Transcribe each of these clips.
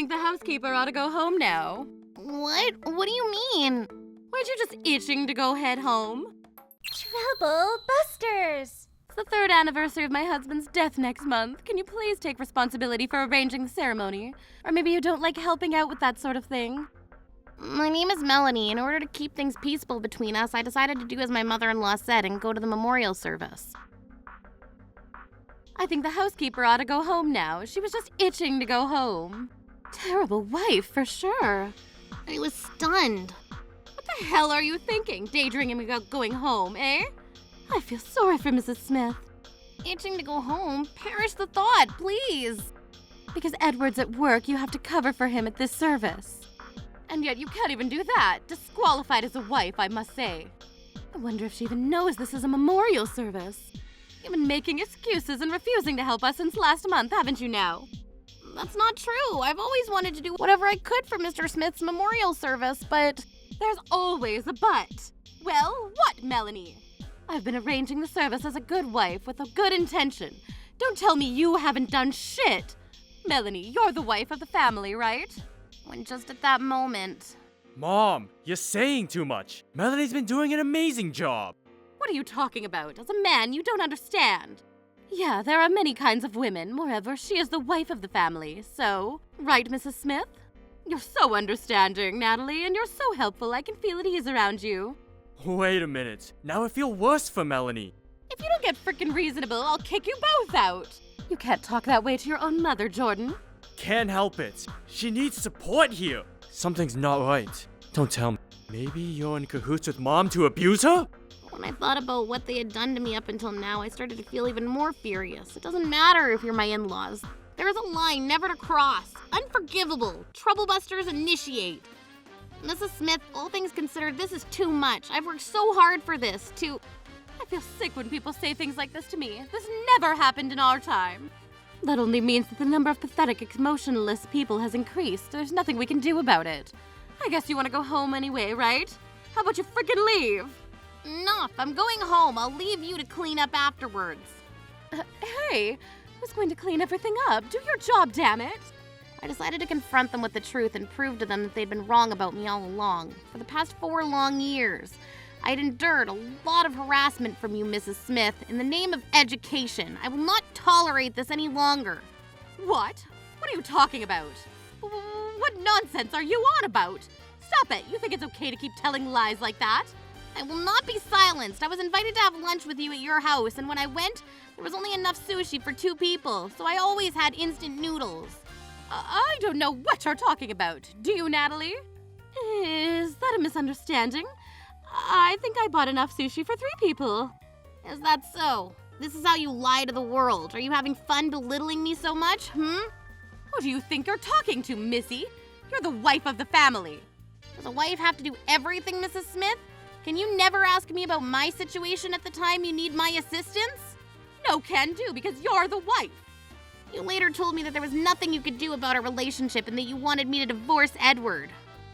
think the housekeeper ought to go home now. What? What do you mean? Weren't you just itching to go head home? Trouble busters! It's the 3rd anniversary of my husband's death next month. Can you please take responsibility for arranging the ceremony? Or maybe you don't like helping out with that sort of thing? My name is Melanie. In order to keep things peaceful between us, I decided to do as my mother-in-law said and go to the memorial service. I think the housekeeper ought to go home now. She was just itching to go home. Terrible wife, for sure. I was stunned. What the hell are you thinking? Daydreaming about going home, eh? I feel sorry for Mrs. Smith. Itching to go home? Perish the thought, please. Because Edward's at work, you have to cover for him at this service. And yet you can't even do that. Disqualified as a wife, I must say. I wonder if she even knows this is a memorial service. You've been making excuses and refusing to help us since last month, haven't you now? That's not true. I've always wanted to do whatever I could for Mr. Smith's memorial service, but... There's always a but. Well, what, Melanie? I've been arranging the service as a good wife with a good intention. Don't tell me you haven't done shit. Melanie, you're the wife of the family, right? When just at that moment... Mom, you're saying too much. Melanie's been doing an amazing job. What are you talking about? As a man, you don't understand. Yeah, there are many kinds of women. Moreover, she is the wife of the family. So, right, Mrs. Smith? You're so understanding, Natalie, and you're so helpful. I can feel at ease around you. Wait a minute. Now I feel worse for Melanie. If you don't get frickin' reasonable, I'll kick you both out. You can't talk that way to your own mother, Jordan. Can't help it. She needs support here. Something's not right. Don't tell me. Maybe you're in cahoots with Mom to abuse her? When I thought about what they had done to me up until now, I started to feel even more furious. It doesn't matter if you're my in-laws. There is a line never to cross. Unforgivable. Troublebusters initiate. Mrs. Smith, all things considered, this is too much. I've worked so hard for this, I feel sick when people say things like this to me. This never happened in our time. That only means that the number of pathetic, emotionless people has increased. There's nothing we can do about it. I guess you want to go home anyway, right? How about you frickin' leave? Enough. I'm going home. I'll leave you to clean up afterwards. Hey, who's going to clean everything up? Do your job, damn it. I decided to confront them with the truth and prove to them that they'd been wrong about me all along. For the past 4 long years, I'd endured a lot of harassment from you, Mrs. Smith, in the name of education. I will not tolerate this any longer. What? What are you talking about? What nonsense are you on about? Stop it. You think it's okay to keep telling lies like that? I will not be silenced. I was invited to have lunch with you at your house, and when I went, there was only enough sushi for 2 people, so I always had instant noodles. I don't know what you're talking about. Do you, Natalie? Is that a misunderstanding? I think I bought enough sushi for 3 people. Is that so? This is how you lie to the world. Are you having fun belittling me so much, Who do you think you're talking to, Missy? You're the wife of the family. Does a wife have to do everything, Mrs. Smith? Can you never ask me about my situation at the time you need my assistance? No can do, because you're the wife. You later told me that there was nothing you could do about our relationship and that you wanted me to divorce Edward.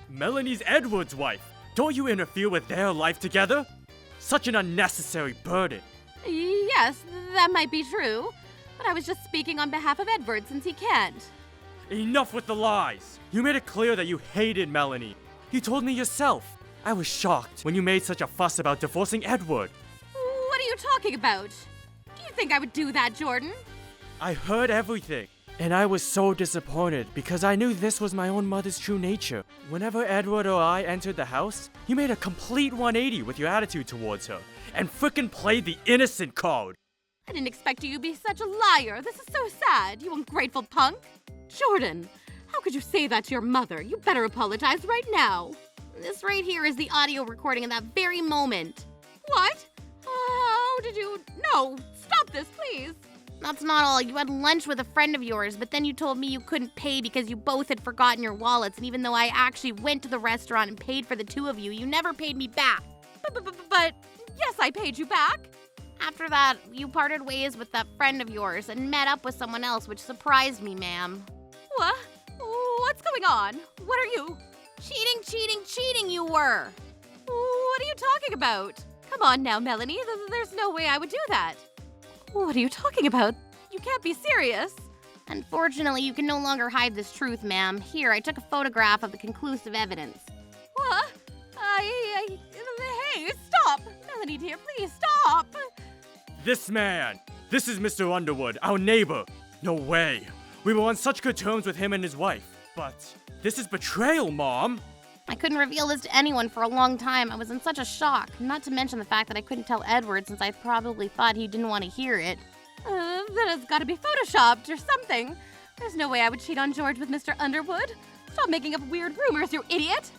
Melanie's Edward's wife. Don't you interfere with their life together? Such an unnecessary burden. Yes, that might be true. But I was just speaking on behalf of Edward since he can't. Enough with the lies. You made it clear that you hated Melanie. You told me yourself. I was shocked when you made such a fuss about divorcing Edward. What are you talking about? Do you think I would do that, Jordan? I heard everything, and I was so disappointed because I knew this was my own mother's true nature. Whenever Edward or I entered the house, you made a complete 180 with your attitude towards her, and frickin' played the innocent card. I didn't expect you to be such a liar. This is so sad, you ungrateful punk. Jordan, how could you say that to your mother? You better apologize right now. This right here is the audio recording of that very moment. What? How did you... No, stop this, please. That's not all. You had lunch with a friend of yours, but then you told me you couldn't pay because you both had forgotten your wallets, and even though I actually went to the restaurant and paid for the 2 of you, you never paid me back. But yes, I paid you back. After that, you parted ways with that friend of yours and met up with someone else, which surprised me, ma'am. What? What's going on? What are you... Cheating you were! What are you talking about? Come on now, Melanie. There's no way I would do that. What are you talking about? You can't be serious. Unfortunately, you can no longer hide this truth, ma'am. Here, I took a photograph of the conclusive evidence. What? Hey, stop! Melanie dear, please stop! This man! This is Mr. Underwood, our neighbor! No way! We were on such good terms with him and his wife. But this is betrayal, Mom! I couldn't reveal this to anyone for a long time. I was in such a shock. Not to mention the fact that I couldn't tell Edward since I probably thought he didn't want to hear it. That has got to be photoshopped or something. There's no way I would cheat on George with Mr. Underwood. Stop making up weird rumors, you idiot!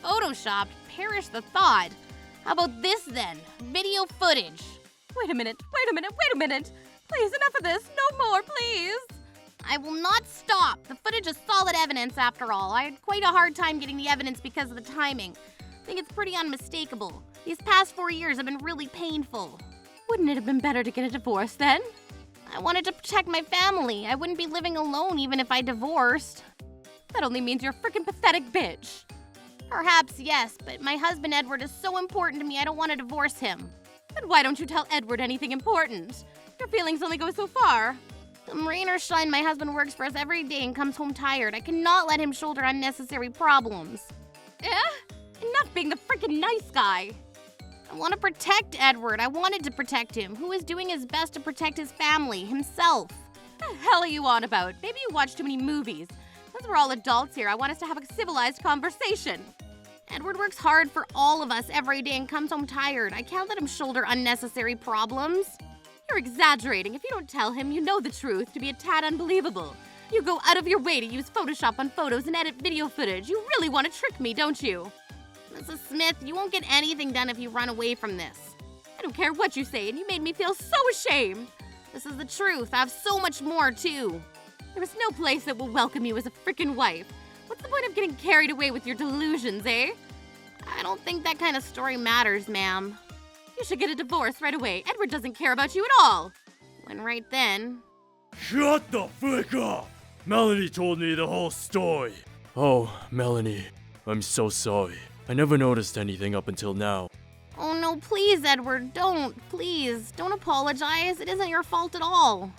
Photoshopped? Perish the thought. How about this then? Video footage. Wait a minute. Please, enough of this. No more, please. I will not stop. The footage is solid evidence after all. I had quite a hard time getting the evidence because of the timing. I think it's pretty unmistakable. These past 4 years have been really painful. Wouldn't it have been better to get a divorce then? I wanted to protect my family. I wouldn't be living alone even if I divorced. That only means you're a freaking pathetic bitch. Perhaps yes, but my husband Edward is so important to me I don't want to divorce him. Then why don't you tell Edward anything important? Your feelings only go so far. Come rain or shine, my husband works for us every day and comes home tired. I cannot let him shoulder unnecessary problems. Enough being the freaking nice guy. I want to protect Edward. I wanted to protect him. Who is doing his best to protect his family, himself? The hell are you on about? Maybe you watch too many movies. Since we're all adults here, I want us to have a civilized conversation. Edward works hard for all of us every day and comes home tired. I can't let him shoulder unnecessary problems. You're exaggerating. If you don't tell him you know the truth to be a tad unbelievable. You go out of your way to use Photoshop on photos and edit video footage. You really want to trick me, don't you? Mrs. Smith, you won't get anything done if you run away from this. I don't care what you say, and you made me feel so ashamed. This is the truth. I have so much more, too. There is no place that will welcome you as a frickin' wife. What's the point of getting carried away with your delusions, eh? I don't think that kind of story matters, ma'am. You should get a divorce right away. Edward doesn't care about you at all. When right then... Shut the frick up! Melanie told me the whole story. Oh, Melanie, I'm so sorry. I never noticed anything up until now. Oh no, please, Edward, don't. Please, don't apologize. It isn't your fault at all.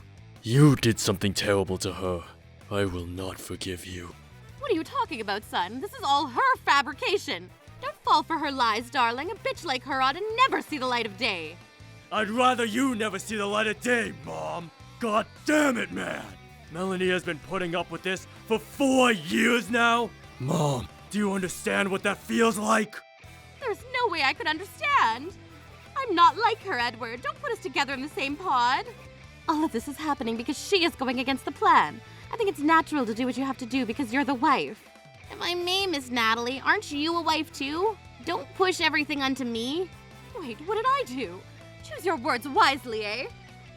You did something terrible to her. I will not forgive you. What are you talking about, son? This is all her fabrication. Don't fall for her lies, darling. A bitch like her ought to never see the light of day. I'd rather you never see the light of day, Mom. God damn it, man. Melanie has been putting up with this for 4 years now. Mom, do you understand what that feels like? There's no way I could understand. I'm not like her, Edward. Don't put us together in the same pod. All of this is happening because she is going against the plan. I think it's natural to do what you have to do because you're the wife. If I may, Miss Natalie, aren't you a wife too? Don't push everything onto me. Wait, what did I do? Choose your words wisely, eh?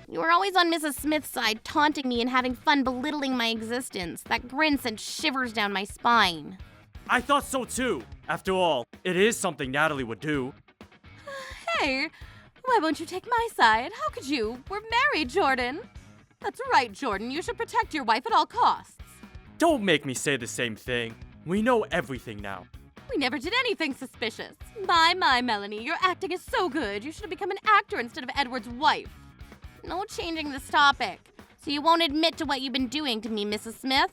You were always on Mrs. Smith's side, taunting me and having fun belittling my existence. That grin sent shivers down my spine. I thought so too. After all, it is something Natalie would do. Hey, why won't you take my side? How could you? We're married, Jordan. That's right, Jordan. You should protect your wife at all costs. Don't make me say the same thing. We know everything now. We never did anything suspicious. My, Melanie, your acting is so good. You should have become an actor instead of Edward's wife. No changing this topic. So you won't admit to what you've been doing to me, Mrs. Smith?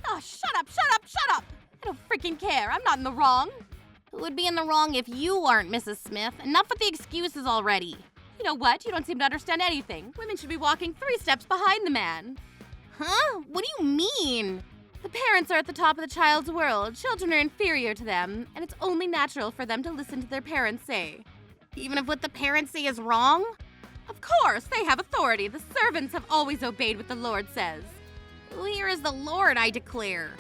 Oh, shut up! I don't freaking care. I'm not in the wrong. Who would be in the wrong if you aren't, Mrs. Smith? Enough with the excuses already. You know what? You don't seem to understand anything. Women should be walking 3 steps behind the man. Huh? What do you mean? The parents are at the top of the child's world. Children are inferior to them, and it's only natural for them to listen to their parents say. Even if what the parents say is wrong? Of course, they have authority. The servants have always obeyed what the Lord says. Who here is the Lord, I declare?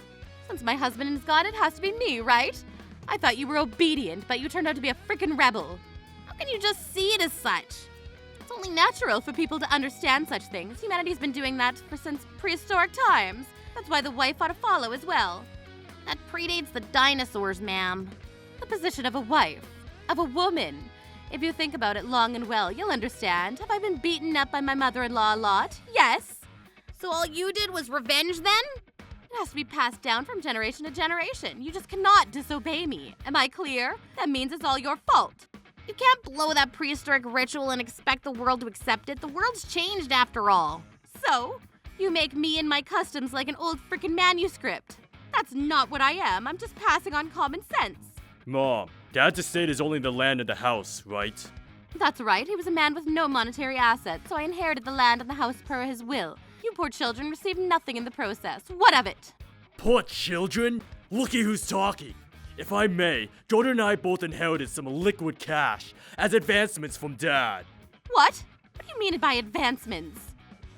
Since my husband is gone, it has to be me, right? I thought you were obedient, but you turned out to be a frickin' rebel. How can you just see it as such? It's only natural for people to understand such things. Humanity's been doing that since prehistoric times. That's why the wife ought to follow as well. That predates the dinosaurs, ma'am. The position of a wife, of a woman. If you think about it long and well, you'll understand. Have I been beaten up by my mother-in-law a lot? Yes. So all you did was revenge then? It has to be passed down from generation to generation. You just cannot disobey me. Am I clear? That means it's all your fault. You can't blow that prehistoric ritual and expect the world to accept it. The world's changed after all. So? You make me and my customs like an old frickin' manuscript. That's not what I am. I'm just passing on common sense. Mom, Dad's estate is only the land and the house, right? That's right. He was a man with no monetary assets, so I inherited the land and the house per his will. You poor children received nothing in the process. What of it? Poor children? Looky who's talking. If I may, Jordan and I both inherited some liquid cash as advancements from Dad. What? What do you mean by advancements?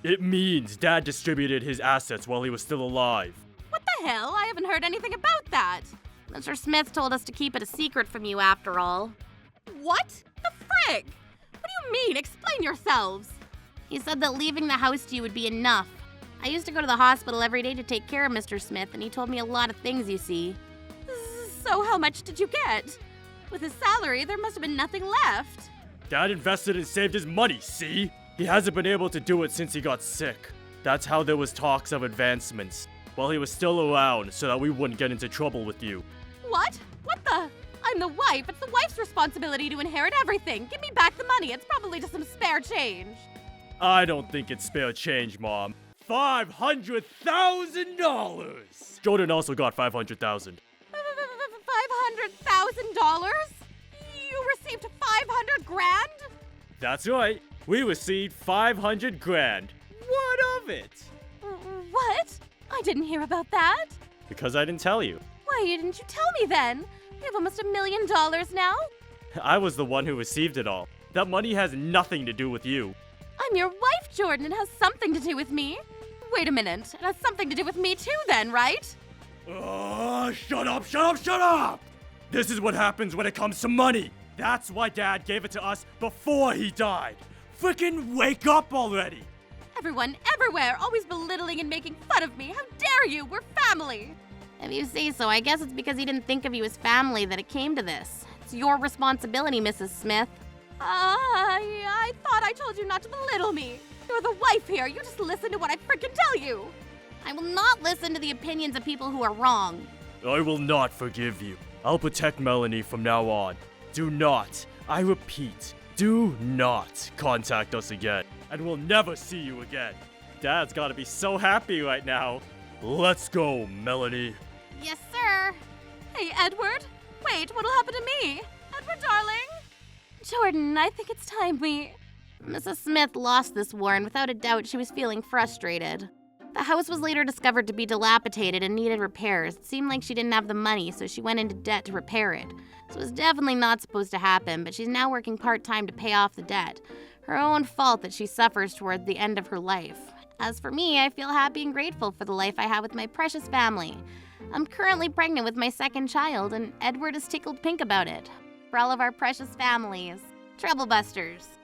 It means Dad distributed his assets while he was still alive. What the hell? I haven't heard anything about that. Mr. Smith told us to keep it a secret from you after all. What? The frig? What do you mean? Explain yourselves. He said that leaving the house to you would be enough. I used to go to the hospital every day to take care of Mr. Smith, and he told me a lot of things, you see. So how much did you get? With his salary, there must have been nothing left. Dad invested and saved his money, see? He hasn't been able to do it since he got sick. That's how there was talks of advancements, while he was still around so that we wouldn't get into trouble with you. What? What the? I'm the wife. It's the wife's responsibility to inherit everything. Give me back the money. It's probably just some spare change. I don't think it's spare change, Mom. $500,000! Jordan also got $500,000. $500,000? You received 500 grand? That's right. We received 500 grand. What of it? What? I didn't hear about that. Because I didn't tell you. Why didn't you tell me then? We have almost $1 million now. I was the one who received it all. That money has nothing to do with you. I'm your wife, Jordan. It has something to do with me. Wait a minute. It has something to do with me too then, right? Shut up, shut up, shut up! This is what happens when it comes to money. That's why Dad gave it to us before he died. Frickin' wake up already! Everyone, everywhere, always belittling and making fun of me. How dare you? We're family. If you say so, I guess it's because he didn't think of you as family that it came to this. It's your responsibility, Mrs. Smith. I thought I told you not to belittle me. You're the wife here. You just listen to what I frickin' tell you. I will not listen to the opinions of people who are wrong. I will not forgive you. I'll protect Melanie from now on. Do not, I repeat, do not contact us again. And we'll never see you again. Dad's gotta be so happy right now. Let's go, Melanie. Yes, sir. Hey, Edward. Wait, what'll happen to me? Edward, darling. Jordan, I think it's time we... Mrs. Smith lost this war, and without a doubt, she was feeling frustrated. The house was later discovered to be dilapidated and needed repairs. It seemed like she didn't have the money, so she went into debt to repair it. This was definitely not supposed to happen, but she's now working part-time to pay off the debt. Her own fault that she suffers toward the end of her life. As for me, I feel happy and grateful for the life I have with my precious family. I'm currently pregnant with my second child, and Edward is tickled pink about it. For all of our precious families, Trouble Busters.